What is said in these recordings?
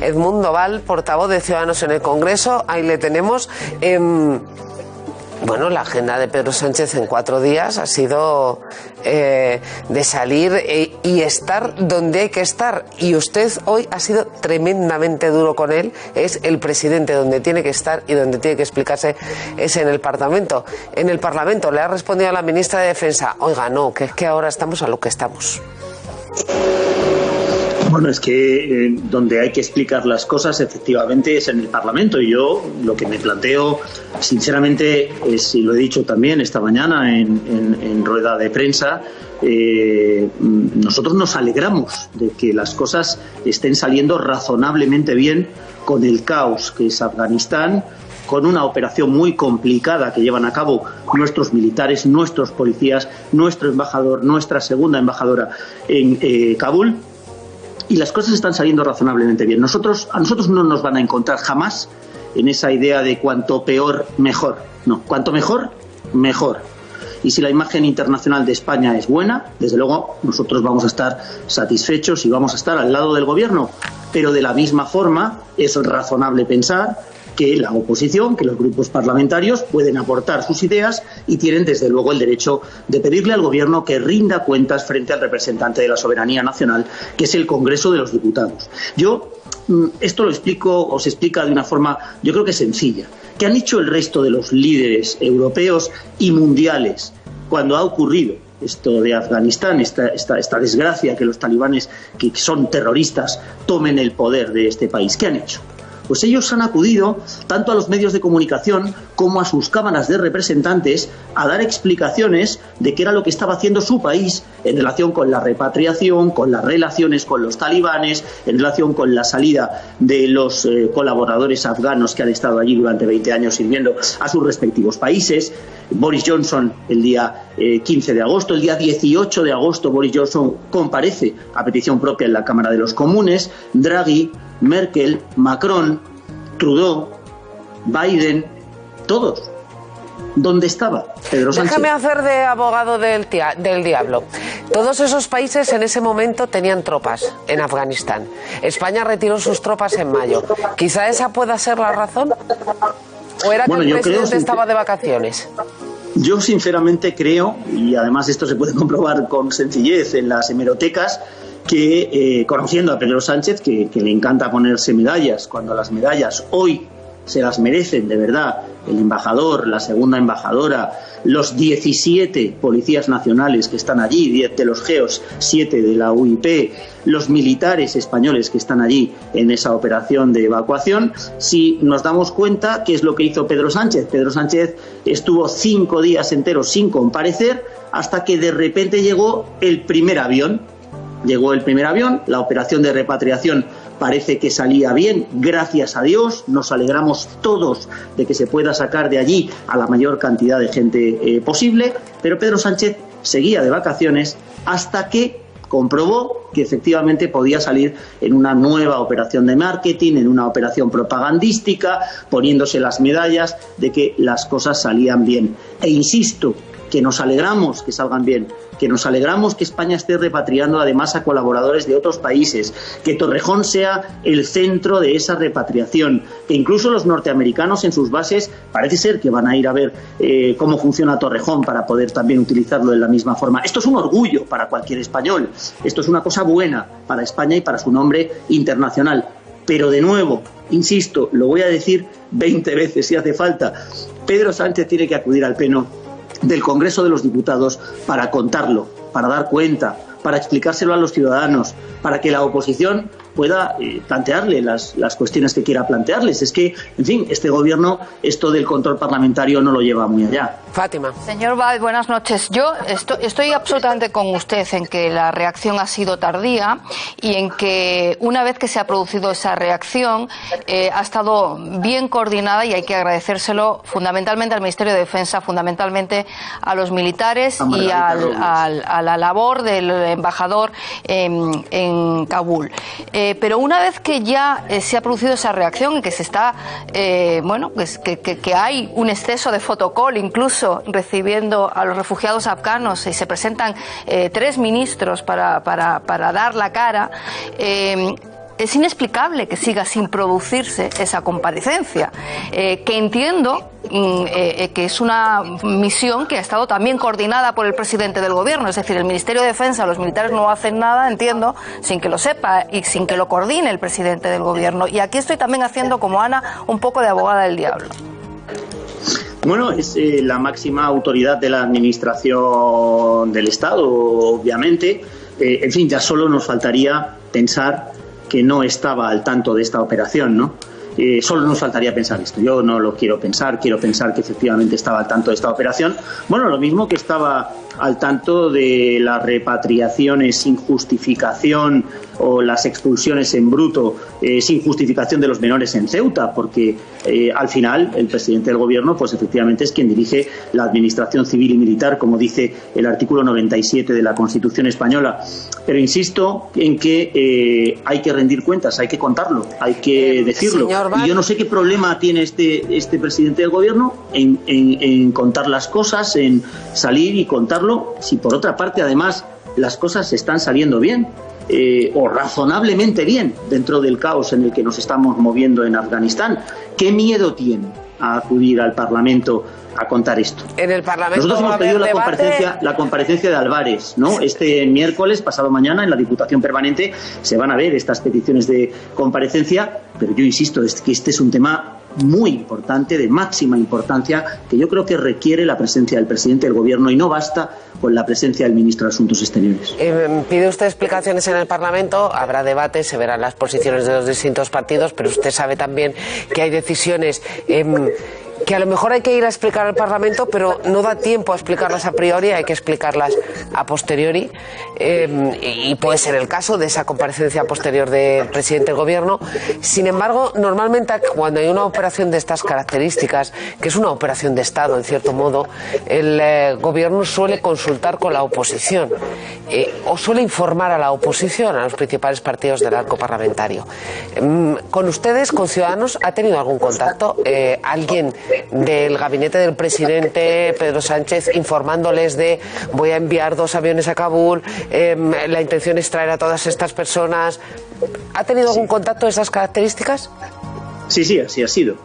Edmundo Val, portavoz de Ciudadanos en el Congreso. Ahí le tenemos. Bueno, la agenda de Pedro Sánchez en 4 días ha sido de salir y estar donde hay que estar. Y usted hoy ha sido tremendamente duro con él. Es el presidente donde tiene que estar y donde tiene que explicarse es en el Parlamento. En el Parlamento le ha respondido a la ministra de Defensa: oiga, no, que es que ahora estamos a lo que estamos. Bueno, es que donde hay que explicar las cosas efectivamente es en el Parlamento, y yo lo que me planteo sinceramente es, y lo he dicho también esta mañana en rueda de prensa, nosotros nos alegramos de que las cosas estén saliendo razonablemente bien con el caos que es Afganistán, con una operación muy complicada que llevan a cabo nuestros militares, nuestros policías, nuestro embajador, nuestra segunda embajadora en Kabul. Y las cosas están saliendo razonablemente bien. A nosotros no nos van a encontrar jamás en esa idea de cuanto peor, mejor. No, cuanto mejor, mejor. Y si la imagen internacional de España es buena, desde luego nosotros vamos a estar satisfechos y vamos a estar al lado del gobierno. Pero de la misma forma es razonable pensar que la oposición, que los grupos parlamentarios pueden aportar sus ideas y tienen desde luego el derecho de pedirle al gobierno que rinda cuentas frente al representante de la soberanía nacional, que es el Congreso de los Diputados. Esto se explica de una forma, yo creo que sencilla. ¿Qué han hecho el resto de los líderes europeos y mundiales cuando ha ocurrido esto de Afganistán, esta desgracia, que los talibanes, que son terroristas, tomen el poder de este país? ¿Qué han hecho? Pues ellos han acudido tanto a los medios de comunicación como a sus cámaras de representantes a dar explicaciones de qué era lo que estaba haciendo su país en relación con la repatriación, con las relaciones con los talibanes, en relación con la salida de los colaboradores afganos que han estado allí durante 20 años sirviendo a sus respectivos países. Boris Johnson el día 15 de agosto, el día 18 de agosto Boris Johnson comparece a petición propia en la Cámara de los Comunes. Draghi, Merkel, Macron, Trudeau, Biden, todos. ¿Dónde estaba Pedro Sánchez? Déjame hacer de abogado del diablo. Todos esos países en ese momento tenían tropas en Afganistán. España retiró sus tropas en mayo. ¿Quizá esa pueda ser la razón? ¿O era que el presidente estaba de vacaciones? Yo sinceramente creo, y además esto se puede comprobar con sencillez en las hemerotecas, que conociendo a Pedro Sánchez, que le encanta ponerse medallas, cuando las medallas hoy se las merecen de verdad el embajador, la segunda embajadora, los 17 policías nacionales que están allí, 10 de los GEOS, 7 de la UIP, los militares españoles que están allí en esa operación de evacuación. Si nos damos cuenta qué es lo que hizo Pedro Sánchez. Pedro Sánchez estuvo 5 días enteros sin comparecer hasta que de repente llegó el primer avión. La operación de repatriación parece que salía bien, gracias a Dios. Nos alegramos todos de que se pueda sacar de allí a la mayor cantidad de gente posible, pero Pedro Sánchez seguía de vacaciones hasta que comprobó que efectivamente podía salir en una nueva operación de marketing, en una operación propagandística, poniéndose las medallas de que las cosas salían bien. E insisto, que nos alegramos que salgan bien, que nos alegramos que España esté repatriando además a colaboradores de otros países, que Torrejón sea el centro de esa repatriación, que incluso los norteamericanos en sus bases parece ser que van a ir a ver cómo funciona Torrejón para poder también utilizarlo de la misma forma. Esto es un orgullo para cualquier español, esto es una cosa buena para España y para su nombre internacional. Pero de nuevo, insisto, lo voy a decir 20 veces si hace falta, Pedro Sánchez tiene que acudir al Pleno del Congreso de los Diputados para contarlo, para dar cuenta, para explicárselo a los ciudadanos, para que la oposición pueda plantearle las cuestiones que quiera plantearles. Es que, en fin, este gobierno, esto del control parlamentario no lo lleva muy allá. Fátima. Señor Val, buenas noches. Yo estoy absolutamente con usted en que la reacción ha sido tardía y en que una vez que se ha producido esa reacción ha estado bien coordinada, y hay que agradecérselo fundamentalmente al Ministerio de Defensa, fundamentalmente a los militares y a la labor del embajador en Kabul. Pero una vez que ya se ha producido esa reacción y que se está, que hay un exceso de fotocall incluso recibiendo a los refugiados afganos, y se presentan 3 ministros para dar la cara, es inexplicable que siga sin producirse esa comparecencia, que entiendo que es una misión que ha estado también coordinada por el presidente del gobierno, es decir, el Ministerio de Defensa, los militares no hacen nada, entiendo, sin que lo sepa y sin que lo coordine el presidente del gobierno. Y aquí estoy también haciendo, como Ana, un poco de abogada del diablo. Bueno, es la máxima autoridad de la administración del Estado, obviamente. En fin, ya solo nos faltaría pensar que no estaba al tanto de esta operación, ¿no? Solo nos faltaría pensar esto. Yo no lo quiero pensar que efectivamente estaba al tanto de esta operación. Bueno, lo mismo que estaba al tanto de las repatriaciones sin justificación o las expulsiones en bruto sin justificación de los menores en Ceuta, porque al final el presidente del gobierno pues efectivamente es quien dirige la administración civil y militar, como dice el artículo 97 de la Constitución española. Pero insisto en que hay que rendir cuentas, hay que contarlo, hay que decirlo. Y yo no sé qué problema tiene este presidente del gobierno en contar las cosas, en salir y contarlo, si por otra parte además las cosas están saliendo bien. O razonablemente bien dentro del caos en el que nos estamos moviendo en Afganistán. ¿Qué miedo tiene a acudir al Parlamento a contar esto? En el Parlamento nosotros hemos pedido la comparecencia de Álvarez, ¿no? Este miércoles, pasado mañana, en la Diputación Permanente se van a ver estas peticiones de comparecencia, pero yo insisto, es que este es un tema muy importante, de máxima importancia, que yo creo que requiere la presencia del presidente del gobierno y no basta con la presencia del ministro de Asuntos Exteriores. Pide usted explicaciones en el Parlamento, habrá debate, se verán las posiciones de los distintos partidos, pero usted sabe también que hay decisiones que a lo mejor hay que ir a explicar al Parlamento, pero no da tiempo a explicarlas a priori, hay que explicarlas a posteriori, y puede ser el caso de esa comparecencia posterior del presidente del gobierno. Sin embargo, normalmente cuando hay una operación de estas características, que es una operación de Estado en cierto modo, el gobierno suele consultar con la oposición, o suele informar a la oposición, a los principales partidos del arco parlamentario. ¿Con ustedes, con Ciudadanos, ha tenido algún contacto? ¿Alguien del gabinete del presidente Pedro Sánchez informándoles de voy a enviar 2 aviones a Kabul, la intención es traer a todas estas personas? ¿Ha tenido algún contacto de esas características? Sí, así ha sido.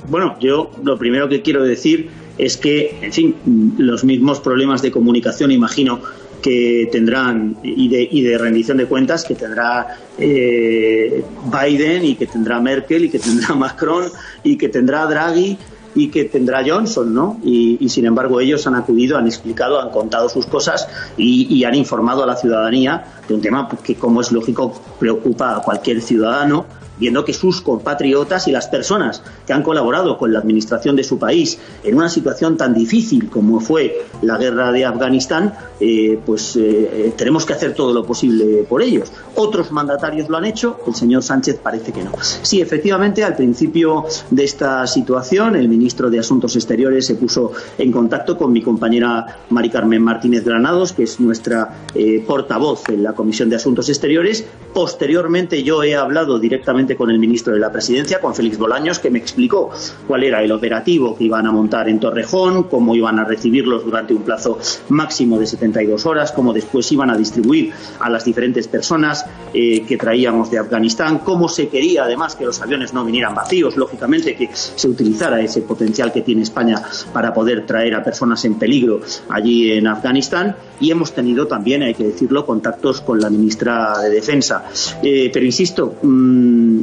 Bueno, yo lo primero que quiero decir es que, en fin, los mismos problemas de comunicación, imagino, que tendrán y de rendición de cuentas que tendrá Biden y que tendrá Merkel y que tendrá Macron y que tendrá Draghi y que tendrá Johnson, ¿no? Y sin embargo ellos han acudido, han explicado, han contado sus cosas y han informado a la ciudadanía de un tema que, como es lógico, preocupa a cualquier ciudadano, viendo que sus compatriotas y las personas que han colaborado con la administración de su país en una situación tan difícil como fue la guerra de Afganistán, tenemos que hacer todo lo posible por ellos. Otros mandatarios lo han hecho, el señor Sánchez parece que no. Sí, efectivamente, al principio de esta situación, el ministro de Asuntos Exteriores se puso en contacto con mi compañera Mari Carmen Martínez Granados, que es nuestra portavoz en la Comisión de Asuntos Exteriores. Posteriormente yo he hablado directamente con el ministro de la Presidencia, con Félix Bolaños, que me explicó cuál era el operativo que iban a montar en Torrejón, cómo iban a recibirlos durante un plazo máximo de 72 horas, cómo después iban a distribuir a las diferentes personas que traíamos de Afganistán, cómo se quería además que los aviones no vinieran vacíos, lógicamente que se utilizara ese potencial que tiene España para poder traer a personas en peligro allí en Afganistán. Y hemos tenido también, hay que decirlo, contactos con la ministra de Defensa. Pero insisto,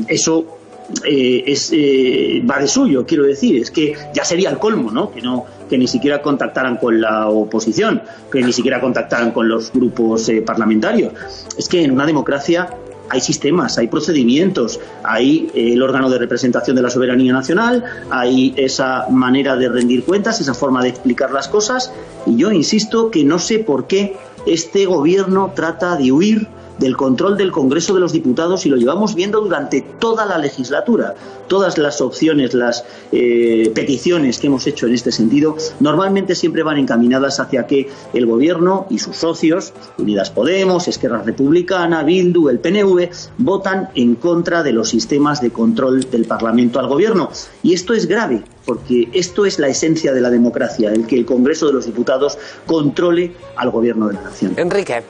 eso va de suyo, quiero decir, es que ya sería el colmo, ¿no? Que ni siquiera contactaran con la oposición, que ni siquiera contactaran con los grupos parlamentarios. Es que en una democracia hay sistemas, hay procedimientos, hay el órgano de representación de la soberanía nacional, hay esa manera de rendir cuentas, esa forma de explicar las cosas, y yo insisto que no sé por qué este gobierno trata de huir del control del Congreso de los Diputados, y lo llevamos viendo durante toda la legislatura. Todas las opciones, las peticiones que hemos hecho en este sentido, normalmente siempre van encaminadas hacia que el Gobierno y sus socios, Unidas Podemos, Esquerra Republicana, Bildu, el PNV, votan en contra de los sistemas de control del Parlamento al Gobierno. Y esto es grave, porque esto es la esencia de la democracia, el que el Congreso de los Diputados controle al Gobierno de la Nación. Enrique.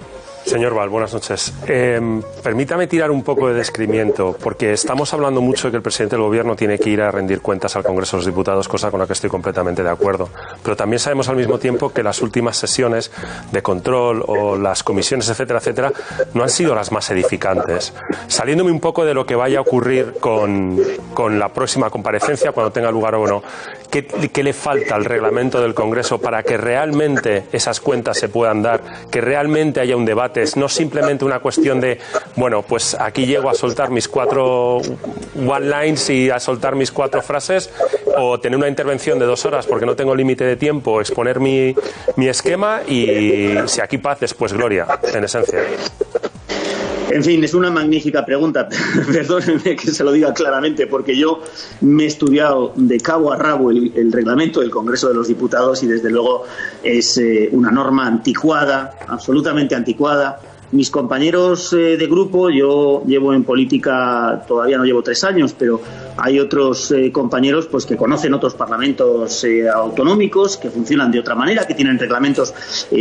Señor Val, buenas noches. Permítame tirar un poco de descrimiento, porque estamos hablando mucho de que el presidente del Gobierno tiene que ir a rendir cuentas al Congreso de los Diputados, cosa con la que estoy completamente de acuerdo. Pero también sabemos al mismo tiempo que las últimas sesiones de control o las comisiones, etcétera, etcétera, no han sido las más edificantes. Saliéndome un poco de lo que vaya a ocurrir con la próxima comparecencia, cuando tenga lugar o no, ¿qué le falta al reglamento del Congreso para que realmente esas cuentas se puedan dar, que realmente haya un debate? Es no simplemente una cuestión de, bueno, pues aquí llego a soltar mis 4 one-lines y a soltar mis 4 frases, o tener una intervención de 2 horas porque no tengo límite de tiempo, exponer mi esquema y si aquí paz, pues gloria, en esencia. En fin, es una magnífica pregunta. Perdónenme que se lo diga claramente, porque yo me he estudiado de cabo a rabo el reglamento del Congreso de los Diputados y desde luego es una norma anticuada, absolutamente anticuada. Mis compañeros de grupo, yo llevo en política, todavía no llevo 3 años, pero hay otros compañeros pues que conocen otros parlamentos autonómicos, que funcionan de otra manera, que tienen reglamentos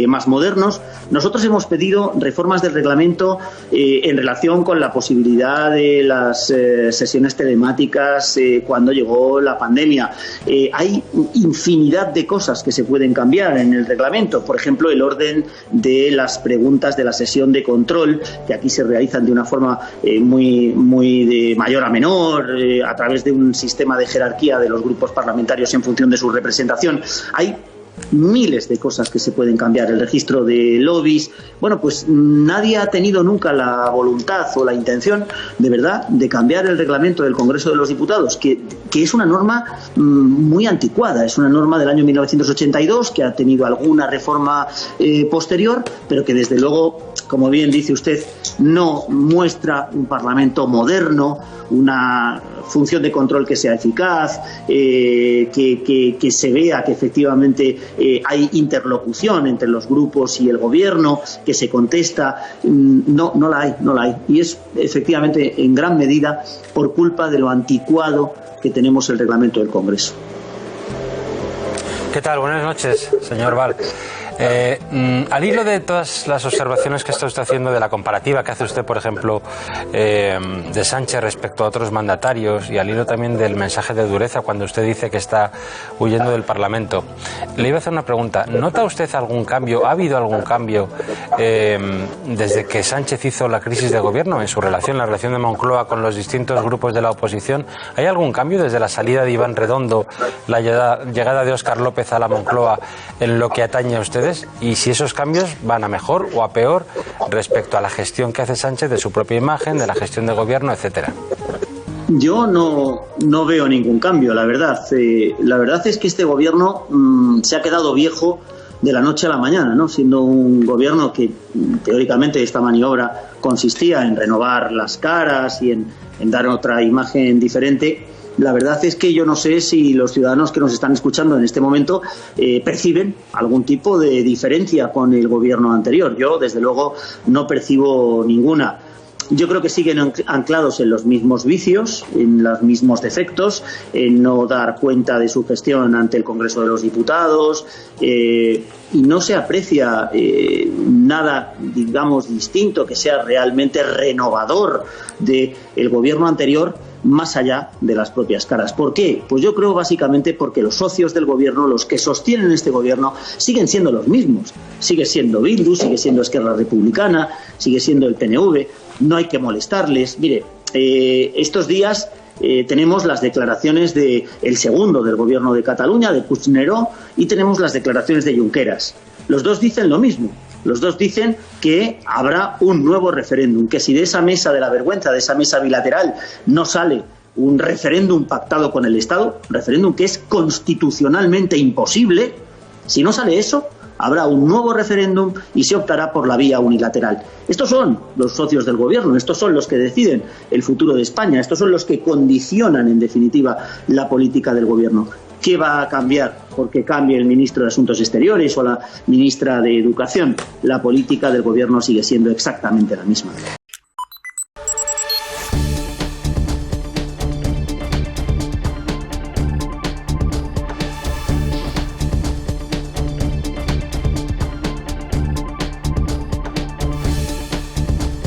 más modernos. Nosotros hemos pedido reformas del reglamento en relación con la posibilidad de las sesiones telemáticas cuando llegó la pandemia. Hay infinidad de cosas que se pueden cambiar en el reglamento. Por ejemplo, el orden de las preguntas de la sesión de control, que aquí se realizan de una forma muy de mayor a menor, a través de un sistema de jerarquía de los grupos parlamentarios en función de su representación. Hay miles de cosas que se pueden cambiar. El registro de lobbies. Bueno, pues nadie ha tenido nunca la voluntad o la intención, de verdad, de cambiar el reglamento del Congreso de los Diputados, que es una norma muy anticuada. Es una norma del año 1982 que ha tenido alguna reforma posterior, pero que desde luego, como bien dice usted, no muestra un Parlamento moderno, una función de control que sea eficaz, que se vea que efectivamente hay interlocución entre los grupos y el Gobierno, que se contesta. No la hay. Y es efectivamente en gran medida por culpa de lo anticuado que tenemos el reglamento del Congreso. ¿Qué tal? Buenas noches, señor Val. Al hilo de todas las observaciones que está usted haciendo, de la comparativa que hace usted, por ejemplo, de Sánchez respecto a otros mandatarios, y al hilo también del mensaje de dureza cuando usted dice que está huyendo del Parlamento, le iba a hacer una pregunta. ¿Nota usted algún cambio, ha habido algún cambio desde que Sánchez hizo la crisis de gobierno en su relación, la relación de Moncloa con los distintos grupos de la oposición? ¿Hay algún cambio desde la salida de Iván Redondo, la llegada de Óscar López a la Moncloa, en lo que atañe a ustedes? Y si esos cambios van a mejor o a peor respecto a la gestión que hace Sánchez de su propia imagen, de la gestión de gobierno, etcétera. Yo no veo ningún cambio, la verdad. La verdad es que este gobierno se ha quedado viejo de la noche a la mañana, ¿no? Siendo un gobierno que teóricamente esta maniobra consistía en renovar las caras y en dar otra imagen diferente. La verdad es que yo no sé si los ciudadanos que nos están escuchando en este momento perciben algún tipo de diferencia con el gobierno anterior. Yo, desde luego, no percibo ninguna. Yo creo que siguen anclados en los mismos vicios, en los mismos defectos, en no dar cuenta de su gestión ante el Congreso de los Diputados, y no se aprecia nada, digamos, distinto, que sea realmente renovador del gobierno anterior, más allá de las propias caras. ¿Por qué? Pues yo creo básicamente porque los socios del gobierno, los que sostienen este gobierno, siguen siendo los mismos. Sigue siendo Bildu, sigue siendo Esquerra Republicana, sigue siendo el PNV. No hay que molestarles. Mire, estos días tenemos las declaraciones del segundo del gobierno de Cataluña, de Puigneró, y tenemos las declaraciones de Junqueras. Los dos dicen lo mismo. Los dos dicen que habrá un nuevo referéndum, que si de esa mesa de la vergüenza, de esa mesa bilateral, no sale un referéndum pactado con el Estado, un referéndum que es constitucionalmente imposible, si no sale eso, habrá un nuevo referéndum y se optará por la vía unilateral. Estos son los socios del gobierno, estos son los que deciden el futuro de España, estos son los que condicionan, en definitiva, la política del gobierno. ¿Qué va a cambiar porque cambie el ministro de Asuntos Exteriores o la ministra de Educación? La política del gobierno sigue siendo exactamente la misma.